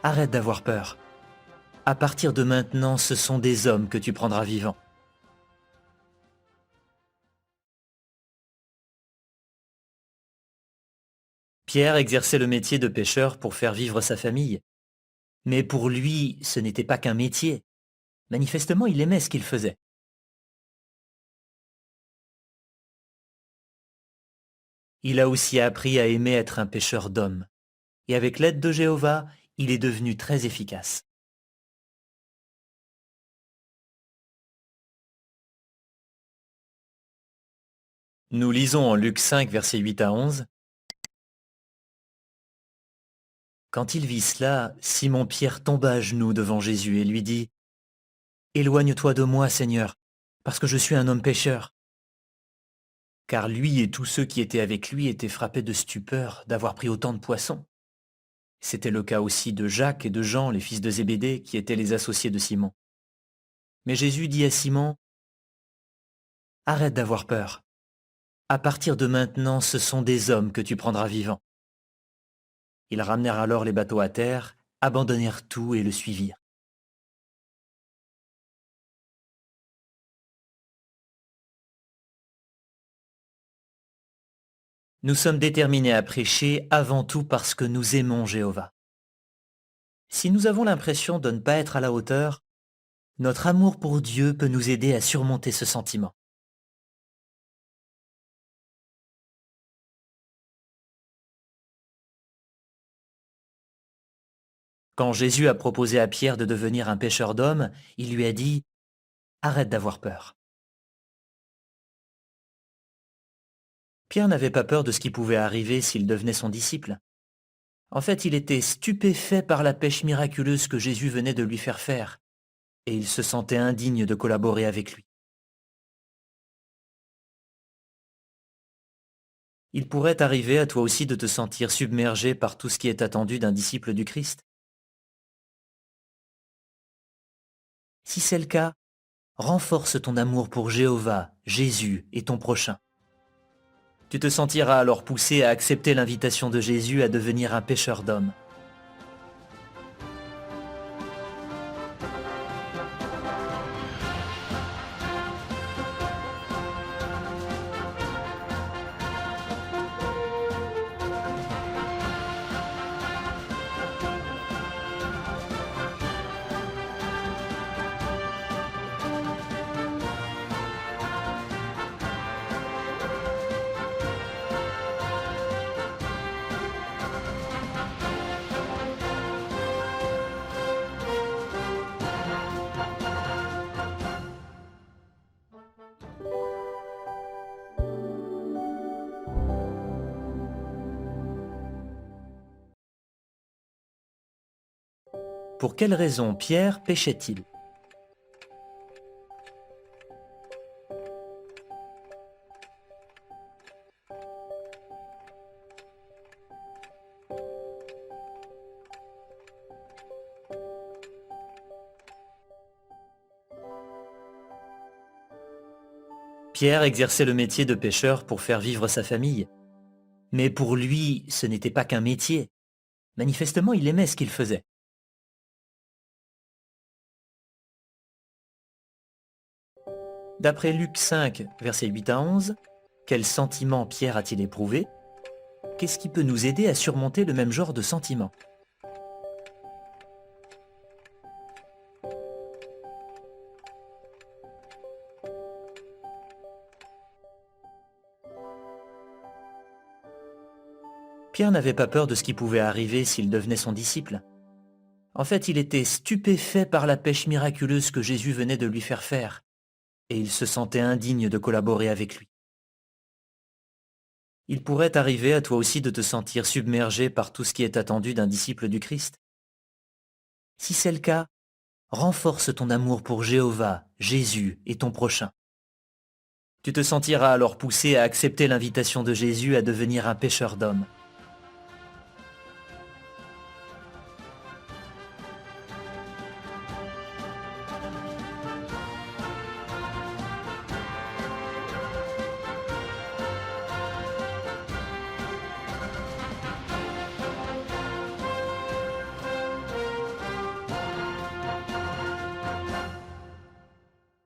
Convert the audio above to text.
Arrête d'avoir peur. À partir de maintenant, ce sont des hommes que tu prendras vivants. Pierre exerçait le métier de pêcheur pour faire vivre sa famille. Mais pour lui, ce n'était pas qu'un métier. Manifestement, il aimait ce qu'il faisait. Il a aussi appris à aimer être un pêcheur d'hommes. Et avec l'aide de Jéhovah, il est devenu très efficace. Nous lisons en Luc 5, versets 8 à 11. Quand il vit cela, Simon-Pierre tomba à genoux devant Jésus et lui dit : « Éloigne-toi de moi, Seigneur, parce que je suis un homme pécheur. » Car lui et tous ceux qui étaient avec lui étaient frappés de stupeur d'avoir pris autant de poissons. C'était le cas aussi de Jacques et de Jean, les fils de Zébédée, qui étaient les associés de Simon. Mais Jésus dit à Simon : « Arrête d'avoir peur. À partir de maintenant, ce sont des hommes que tu prendras vivants. » Ils ramenèrent alors les bateaux à terre, abandonnèrent tout et le suivirent. Nous sommes déterminés à prêcher avant tout parce que nous aimons Jéhovah. Si nous avons l'impression de ne pas être à la hauteur, notre amour pour Dieu peut nous aider à surmonter ce sentiment. Quand Jésus a proposé à Pierre de devenir un pêcheur d'hommes, il lui a dit : « Arrête d'avoir peur. » Pierre n'avait pas peur de ce qui pouvait arriver s'il devenait son disciple. En fait, il était stupéfait par la pêche miraculeuse que Jésus venait de lui faire faire, et il se sentait indigne de collaborer avec lui. Il pourrait arriver à toi aussi de te sentir submergé par tout ce qui est attendu d'un disciple du Christ. Si c'est le cas, renforce ton amour pour Jéhovah, Jésus et ton prochain. Tu te sentiras alors poussé à accepter l'invitation de Jésus à devenir un pêcheur d'hommes. Pour quelle raison Pierre péchait-il ? Pierre exerçait le métier de pêcheur pour faire vivre sa famille. Mais pour lui, ce n'était pas qu'un métier. Manifestement, il aimait ce qu'il faisait. D'après Luc 5, versets 8 à 11, quel sentiment Pierre a-t-il éprouvé ? Qu'est-ce qui peut nous aider à surmonter le même genre de sentiment ? Pierre n'avait pas peur de ce qui pouvait arriver s'il devenait son disciple. En fait, il était stupéfait par la pêche miraculeuse que Jésus venait de lui faire faire, et il se sentait indigne de collaborer avec lui. Il pourrait arriver à toi aussi de te sentir submergé par tout ce qui est attendu d'un disciple du Christ. Si c'est le cas, renforce ton amour pour Jéhovah, Jésus et ton prochain. Tu te sentiras alors poussé à accepter l'invitation de Jésus à devenir un pêcheur d'hommes.